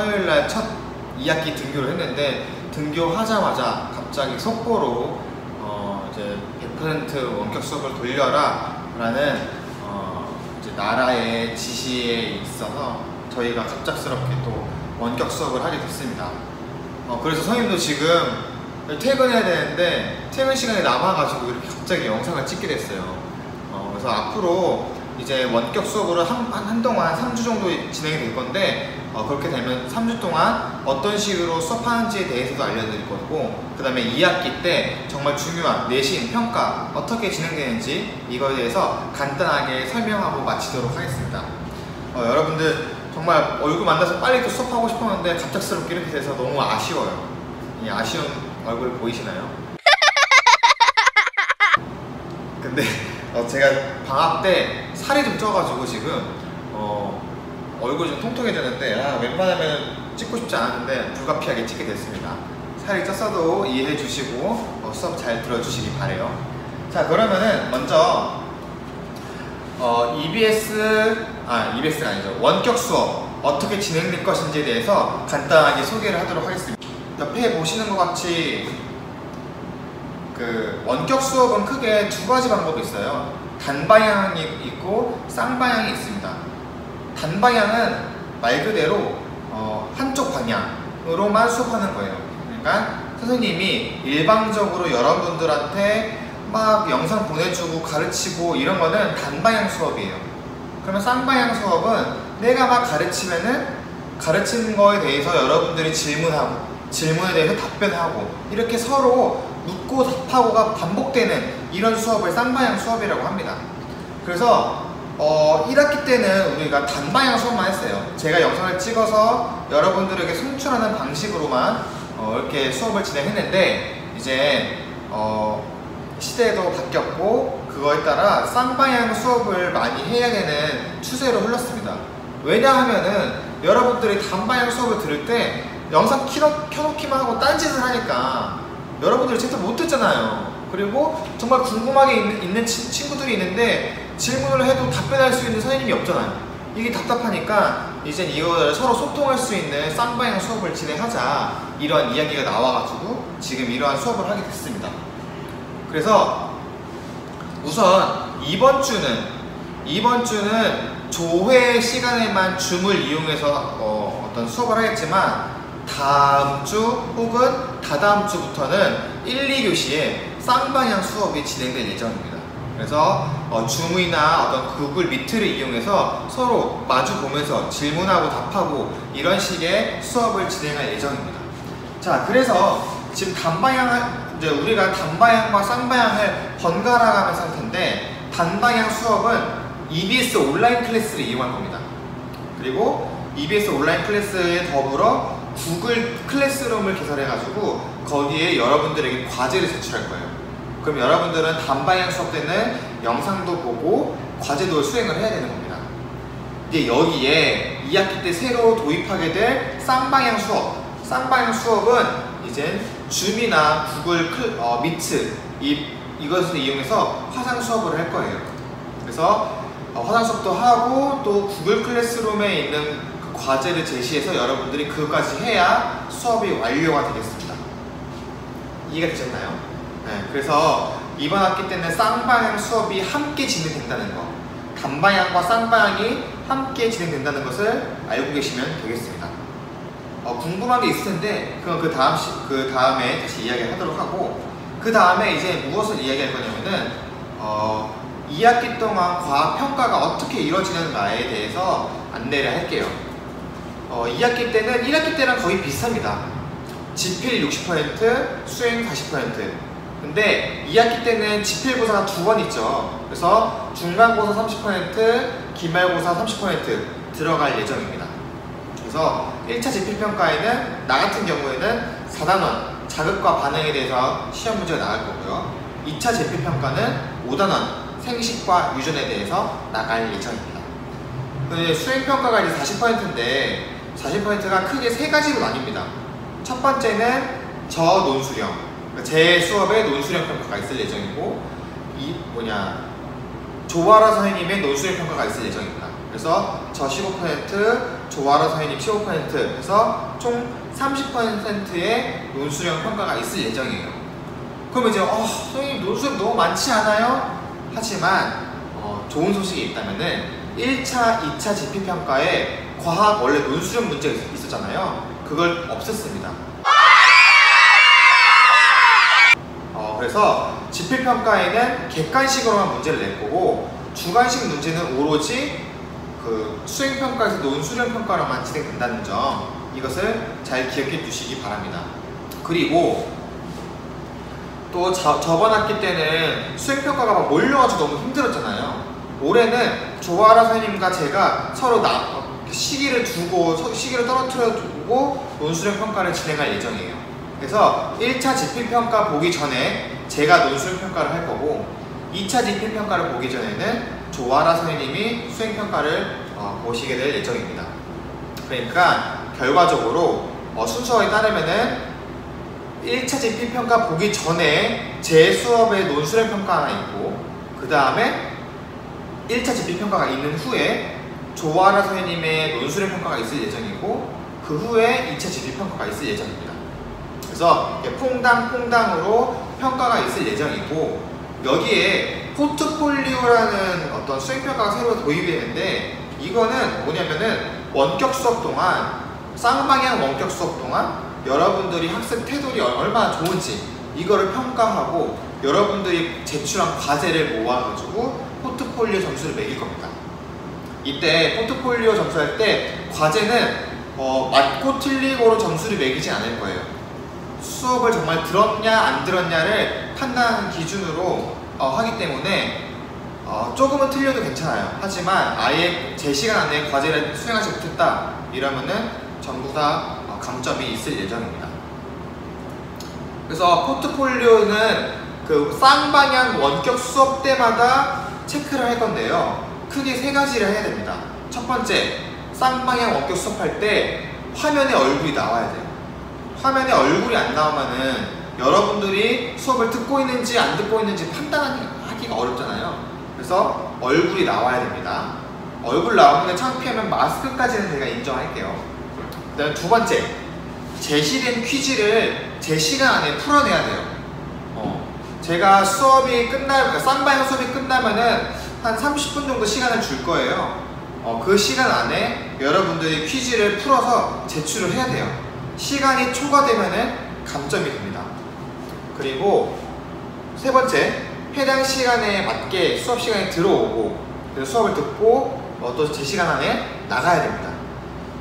화요일날 첫 2학기 등교를 했는데, 등교하자마자 갑자기 속보로 이제 100% 원격 수업을 돌려라 라는 이제 나라의 지시에 있어서 저희가 갑작스럽게 또 원격 수업을 하게 됐습니다. 그래서 선생님도 지금 퇴근해야 되는데 퇴근 시간이 남아가지고 이렇게 갑자기 영상을 찍게 됐어요. 그래서 앞으로 이제 원격 수업으로 한동안 3주 정도 진행이 될 건데, 그렇게 되면 3주 동안 어떤 식으로 수업하는지에 대해서도 알려드릴 거고, 그 다음에 2학기 때 정말 중요한 내신, 평가 어떻게 진행되는지 이거에 대해서 간단하게 설명하고 마치도록 하겠습니다. 여러분들 정말 얼굴 만나서 빨리 또 수업하고 싶었는데 갑작스럽게 이렇게 돼서 너무 아쉬워요. 이 아쉬운 얼굴 보이시나요? 근데 제가 방학 때 살이 좀 쪄가지고 지금 얼굴이 좀 통통해졌는데, 웬만하면 찍고 싶지 않았는데 불가피하게 찍게 됐습니다. 살이 쪘어도 이해해 주시고 수업 잘 들어주시기 바래요. 자, 그러면은 먼저 EBS가 아니죠. 원격 수업 어떻게 진행될 것인지에 대해서 간단하게 소개를 하도록 하겠습니다. 옆에 보시는 것 같이 그 원격 수업은 크게 두 가지 방법이 있어요. 단방향이 있고 쌍방향이 있습니다. 단방향은 말 그대로 한쪽 방향으로만 수업하는 거예요. 그러니까 선생님이 일방적으로 여러분들한테 막 영상 보내주고 가르치고 이런 거는 단방향 수업이에요. 그러면 쌍방향 수업은 내가 막 가르치면은 가르친 거에 대해서 여러분들이 질문하고 질문에 대해서 답변하고 이렇게 서로 묻고 답하고가 반복되는 이런 수업을 쌍방향 수업이라고 합니다. 그래서 1학기 때는 우리가 단방향 수업만 했어요. 제가 영상을 찍어서 여러분들에게 송출하는 방식으로만 이렇게 수업을 진행했는데, 이제 시대도 바뀌었고 그거에 따라 쌍방향 수업을 많이 해야 되는 추세로 흘렀습니다. 왜냐하면은 여러분들이 단방향 수업을 들을 때 영상 켜놓기만 하고 딴짓을 하니까 여러분들이 제대로 못 듣잖아요. 그리고 정말 궁금하게 있는 친구들이 있는데 질문을 해도 답변할 수 있는 선생님이 없잖아요. 이게 답답하니까 이젠 이거를 서로 소통할 수 있는 쌍방향 수업을 진행하자, 이러한 이야기가 나와가지고 지금 이러한 수업을 하게 됐습니다. 그래서 우선 이번 주는 조회 시간에만 줌을 이용해서 어떤 수업을 하겠지만, 다음 주 혹은 다다음 주부터는 1, 2교시에 쌍방향 수업이 진행될 예정입니다. 그래서 줌이나 어떤 구글 미트를 이용해서 서로 마주 보면서 질문하고 답하고 이런 식의 수업을 진행할 예정입니다. 자, 그래서 지금 이제 우리가 단방향과 쌍방향을 번갈아 가면서 할 텐데, 단방향 수업은 EBS 온라인 클래스를 이용할 겁니다. 그리고 EBS 온라인 클래스에 더불어 구글 클래스룸을 개설해가지고 거기에 여러분들에게 과제를 제출할 거예요. 그럼 여러분들은 단방향 수업 때는 영상도 보고 과제도 수행을 해야 되는 겁니다. 이제 여기에 2학기 때 새로 도입하게 될 쌍방향 수업은 이제 줌이나 구글 미트 이것을 이용해서 화상 수업을 할 거예요. 그래서 화상 수업도 하고 또 구글 클래스룸에 있는 그 과제를 제시해서 여러분들이 그것까지 해야 수업이 완료가 되겠습니다. 이해가 되셨나요? 네, 그래서 이번 학기 때는 쌍방향 수업이 함께 진행된다는 거, 단방향과 쌍방향이 함께 진행된다는 것을 알고 계시면 되겠습니다. 궁금한 게 있을 텐데 그건 그 다음에 다시 이야기하도록 하고, 그 다음에 이제 무엇을 이야기할 거냐면은 2학기 동안 과학 평가가 어떻게 이루어지는가에 대해서 안내를 할게요. 2학기 때는 1학기 때랑 거의 비슷합니다. 지필 60%, 수행 40%. 근데 2학기 때는 지필고사가 2번 있죠. 그래서 중간고사 30%, 기말고사 30% 들어갈 예정입니다. 그래서 1차 지필평가에는 나 같은 경우에는 4단원 자극과 반응에 대해서 시험 문제가 나갈 거고요. 2차 지필평가는 5단원 생식과 유전에 대해서 나갈 예정입니다. 근데 수행평가가 이제 40%인데 40%가 크게 세 가지로 나뉩니다. 첫 번째는 저논수령, 제 수업에 논수령 평가가 있을 예정이고, 조아라 선생님의 논수령 평가가 있을 예정입니다. 그래서 저 15%, 조아라 선생님 15% 해서 총 30%의 논술형 평가가 있을 예정이에요. 그럼 이제 선생님 논술형 너무 많지 않아요? 하지만 좋은 소식이 있다면은 1차, 2차 지필평가에 과학 원래 논술형 문제가 있었잖아요. 그걸 없앴습니다. 그래서 지필평가에는 객관식으로만 문제를 낼 거고 주관식 문제는 오로지 그 수행평가에서 논술형 평가로만 진행된다는 점, 이것을 잘 기억해 주시기 바랍니다. 그리고 또 저번 학기 때는 수행평가가 막 몰려가지고 너무 힘들었잖아요. 올해는 조아라 선생님과 제가 서로 시기를 떨어뜨려 두고 논술형 평가를 진행할 예정이에요. 그래서 1차 지필평가 보기 전에 제가 논술형 평가를 할 거고 2차 지필평가를 보기 전에는 조아라 선생님이 수행평가를 보시게 될 예정입니다. 그러니까 결과적으로 순서에 따르면은 1차 지필평가 보기 전에 제 수업에 논술형 평가 하나 있고 그 다음에 1차 지필평가가 있는 후에 조아라 선생님의 논술형 평가가 있을 예정이고 그 후에 2차 지필평가가 있을 예정입니다. 그래서 퐁당퐁당으로 평가가 있을 예정이고 여기에 포트폴리오라는 어떤 수행평가가 새로 도입이 되는데 이거는 뭐냐면은 원격 수업 동안 쌍방향 원격 수업 동안 여러분들이 학습 태도가 얼마나 좋은지 이거를 평가하고 여러분들이 제출한 과제를 모아가지고 포트폴리오 점수를 매길 겁니다. 이때 포트폴리오 점수할 때 과제는 맞고 틀리고로 점수를 매기지 않을 거예요. 수업을 정말 들었냐 안 들었냐를 판단하는 기준으로 하기 때문에 조금은 틀려도 괜찮아요. 하지만 아예 제 시간 안에 과제를 수행하지 못했다 이러면은 전부 다 감점이 있을 예정입니다. 그래서 포트폴리오는 그 쌍방향 원격 수업 때마다 체크를 할 건데요. 크게 세 가지를 해야 됩니다. 첫 번째, 쌍방향 원격 수업할 때 화면에 얼굴이 나와야 돼요. 화면에 얼굴이 안 나오면은 여러분들이 수업을 듣고 있는지 안 듣고 있는지 판단하기가 어렵잖아요. 그래서 얼굴이 나와야 됩니다. 얼굴 나오는 게 창피하면 마스크까지는 제가 인정할게요. 그다음 두 번째, 제시된 퀴즈를 제 시간 안에 풀어내야 돼요. 제가 수업이 그러니까 쌍방향 수업이 끝나면은 한 30분 정도 시간을 줄 거예요. 그 시간 안에 여러분들이 퀴즈를 풀어서 제출을 해야 돼요. 시간이 초과되면은 감점이 됩니다. 그리고 세 번째, 해당 시간에 맞게 수업 시간에 들어오고 그래서 수업을 듣고 또 제 시간 안에 나가야 됩니다.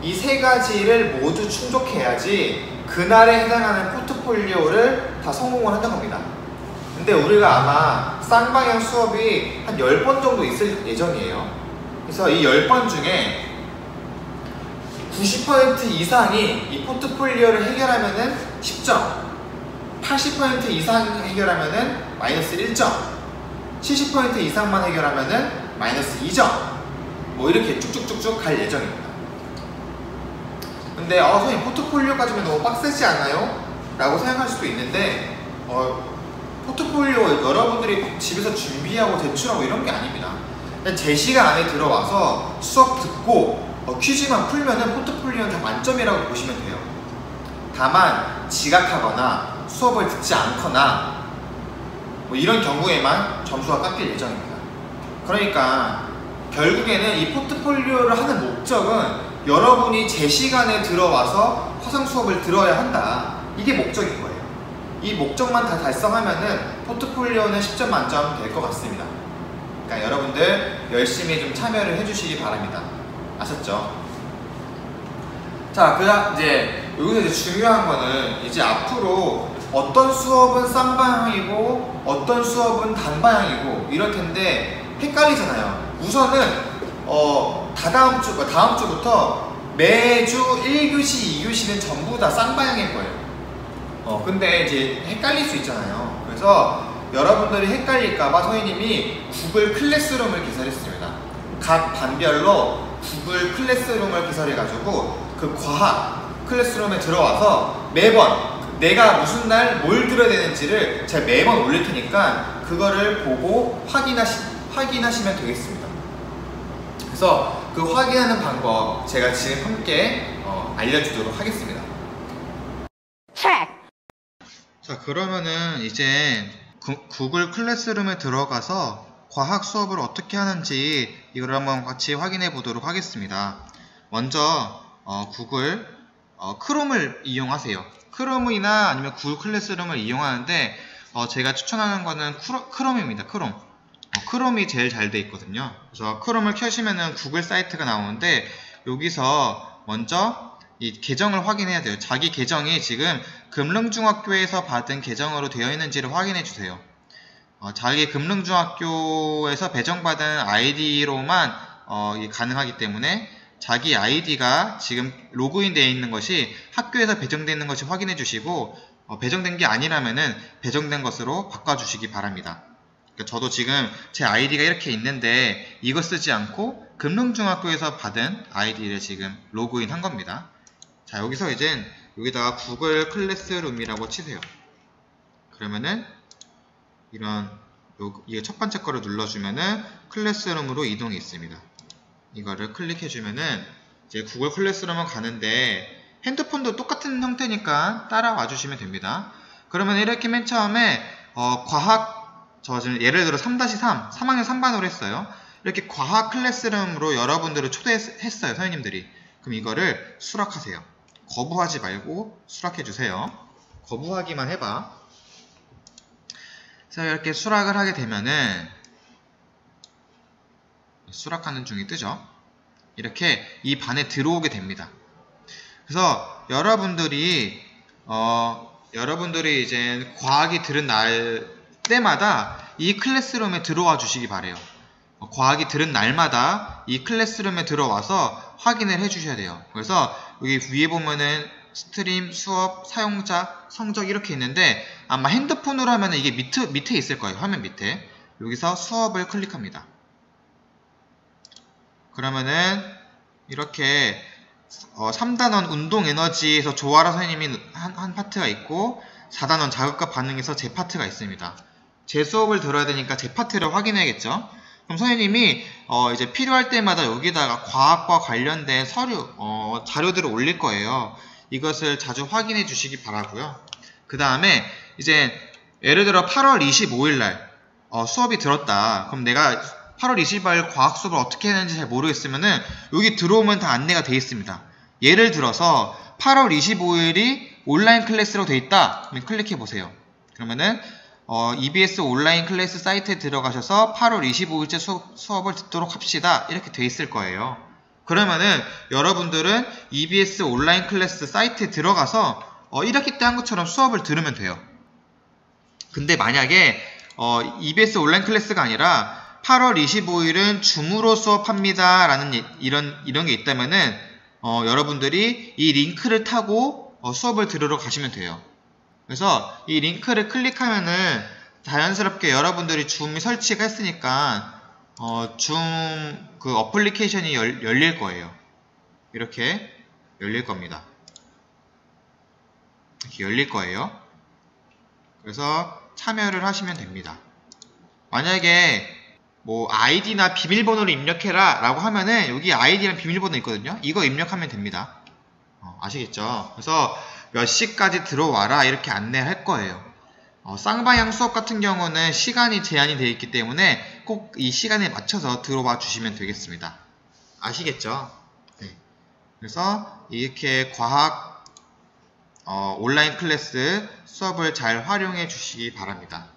이 세 가지를 모두 충족해야지 그날에 해당하는 포트폴리오를 다 성공을 한다는 겁니다. 근데 우리가 아마 쌍방향 수업이 한 10번 정도 있을 예정이에요. 그래서 이 10번 중에 90% 이상이 이 포트폴리오를 해결하면은 10점, 80% 이상 해결하면은 마이너스 1점, 70% 이상만 해결하면은 마이너스 2점, 뭐 이렇게 쭉쭉쭉쭉 갈 예정입니다. 근데 선생님 포트폴리오까지면 너무 빡세지 않나요? 라고 생각할 수도 있는데 포트폴리오 여러분들이 집에서 준비하고 제출하고 이런 게 아닙니다. 그냥 제 시간 안에 들어와서 수업 듣고 퀴즈만 풀면은 포트폴리오는 다 만점이라고 보시면 돼요. 다만 지각하거나 수업을 듣지 않거나 뭐 이런 경우에만 점수가 깎일 예정입니다. 그러니까 결국에는 이 포트폴리오를 하는 목적은 여러분이 제 시간에 들어와서 화상 수업을 들어야 한다. 이게 목적인 거예요. 이 목적만 다 달성하면은 포트폴리오는 10점 만점 될 것 같습니다. 그러니까 여러분들 열심히 좀 참여를 해주시기 바랍니다. 아셨죠? 자, 그다음 이제 여기서 이제 중요한 거는 이제 앞으로 어떤 수업은 쌍방향이고 어떤 수업은 단방향이고 이럴 텐데 헷갈리잖아요. 우선은 다음 주부터 매주 1교시, 2교시는 전부 다 쌍방향일 거예요. 근데 이제 헷갈릴 수 있잖아요. 그래서 여러분들이 헷갈릴까봐 선생님이 구글 클래스룸을 개설했습니다. 각 반별로 구글 클래스룸을 개설해가지고 그 과학 클래스룸에 들어와서 매번 내가 무슨 날 뭘 들어야 되는지를 제가 매번 올릴 테니까 그거를 보고 확인하시면 되겠습니다. 그래서 그 확인하는 방법 제가 지금 함께 알려주도록 하겠습니다. 자, 그러면은 이제 구글 클래스룸에 들어가서 과학 수업을 어떻게 하는지 이걸 한번 같이 확인해 보도록 하겠습니다. 먼저 구글 크롬을 이용하세요. 크롬이나 아니면 구글 클래스룸을 이용하는데 제가 추천하는 거는 크롬입니다. 크롬이 제일 잘 돼 있거든요. 그래서 크롬을 켜시면은 구글 사이트가 나오는데 여기서 먼저 이 계정을 확인해야 돼요. 자기 계정이 지금 금릉중학교에서 받은 계정으로 되어 있는지를 확인해 주세요. 자기 금릉중학교에서 배정받은 아이디로만 이게 가능하기 때문에 자기 아이디가 지금 로그인 되어 있는 것이 학교에서 배정되어 있는 것이 확인해 주시고 배정된 게 아니라면은 배정된 것으로 바꿔주시기 바랍니다. 그러니까 저도 지금 제 아이디가 이렇게 있는데 이거 쓰지 않고 금릉중학교에서 받은 아이디를 지금 로그인 한 겁니다. 자, 여기서 이제 여기다가 구글 클래스룸이라고 치세요. 그러면은 이게 첫 번째 거를 눌러주면은 클래스룸으로 이동이 있습니다. 이거를 클릭해주면은 이제 구글 클래스룸은 가는데 핸드폰도 똑같은 형태니까 따라와 주시면 됩니다. 그러면 이렇게 맨 처음에 저 지금 예를 들어 3-3 3학년 3반으로 했어요. 이렇게 과학 클래스룸으로 여러분들을 초대했어요, 선생님들이. 그럼 이거를 수락하세요. 거부하지 말고 수락해주세요. 거부하기만 해봐. 그래서 이렇게 수락을 하게 되면은 수락하는 중이 뜨죠. 이렇게 이 반에 들어오게 됩니다. 그래서 여러분들이 이제 과학이 들은 때마다 이 클래스룸에 들어와 주시기 바래요. 과학이 들은 날마다 이 클래스룸에 들어와서 확인을 해 주셔야 돼요. 그래서 여기 위에 보면은 스트림, 수업, 사용자, 성적 이렇게 있는데 아마 핸드폰으로 하면 이게 밑에 있을 거예요. 화면 밑에. 여기서 수업을 클릭합니다. 그러면은 이렇게 3단원 운동에너지에서 조아라 선생님이 한 파트가 있고 4단원 자극과 반응에서 제 파트가 있습니다. 제 수업을 들어야 되니까 제 파트를 확인해야겠죠. 그럼 선생님이 이제 필요할 때마다 여기다가 과학과 관련된 서류, 자료들을 올릴 거예요. 이것을 자주 확인해 주시기 바라고요. 그 다음에 이제 예를 들어 8월 25일 날 수업이 들었다. 그럼 내가 8월 20일 과학 수업을 어떻게 했는지 잘 모르겠으면은 여기 들어오면 다 안내가 되어 있습니다. 예를 들어서 8월 25일이 온라인 클래스로 되어 있다. 그럼 클릭해 보세요. 그러면은 EBS 온라인 클래스 사이트에 들어가셔서 8월 25일째 수업을 듣도록 합시다. 이렇게 돼 있을 거예요. 그러면은 여러분들은 EBS 온라인 클래스 사이트에 들어가서 1학기 때 한 것처럼 수업을 들으면 돼요. 근데 만약에 EBS 온라인 클래스가 아니라 8월 25일은 줌으로 수업합니다 라는 이런 게 있다면은 여러분들이 이 링크를 타고 수업을 들으러 가시면 돼요. 그래서 이 링크를 클릭하면은 자연스럽게 여러분들이 줌이 설치가 했으니까 줌 그 어플리케이션이 열릴 거예요. 이렇게 열릴 겁니다. 이렇게 열릴 거예요. 그래서 참여를 하시면 됩니다. 만약에 뭐 아이디나 비밀번호를 입력해라 라고 하면은 여기 아이디랑 비밀번호 있거든요. 이거 입력하면 됩니다. 아시겠죠? 그래서 몇 시까지 들어와라 이렇게 안내할 거예요. 쌍방향 수업 같은 경우는 시간이 제한이 되어 있기 때문에 꼭 이 시간에 맞춰서 들어와 주시면 되겠습니다. 아시겠죠? 네. 그래서 이렇게 과학 온라인 클래스 수업을 잘 활용해 주시기 바랍니다.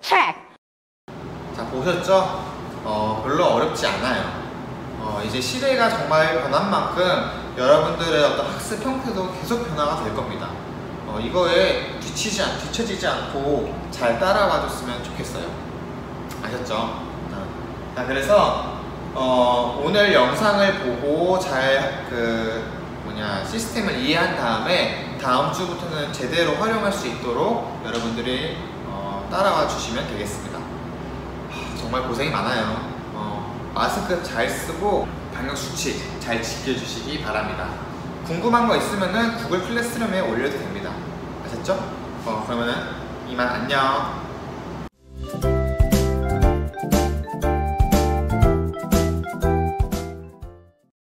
자, 보셨죠? 별로 어렵지 않아요. 이제 시대가 정말 변한 만큼 여러분들의 어떤 학습 형태도 계속 변화가 될 겁니다. 이거에 뒤처지지 않고 잘 따라와 줬으면 좋겠어요. 아셨죠? 자, 그래서 오늘 영상을 보고 잘 시스템을 이해한 다음에 다음 주부터는 제대로 활용할 수 있도록 여러분들이 따라와 주시면 되겠습니다. 정말 고생이 많아요. 마스크 잘 쓰고 방역수칙 잘 지켜주시기 바랍니다. 궁금한 거 있으면은 구글 클래스룸에 올려도 됩니다. 아셨죠? 그러면은 이만 안녕.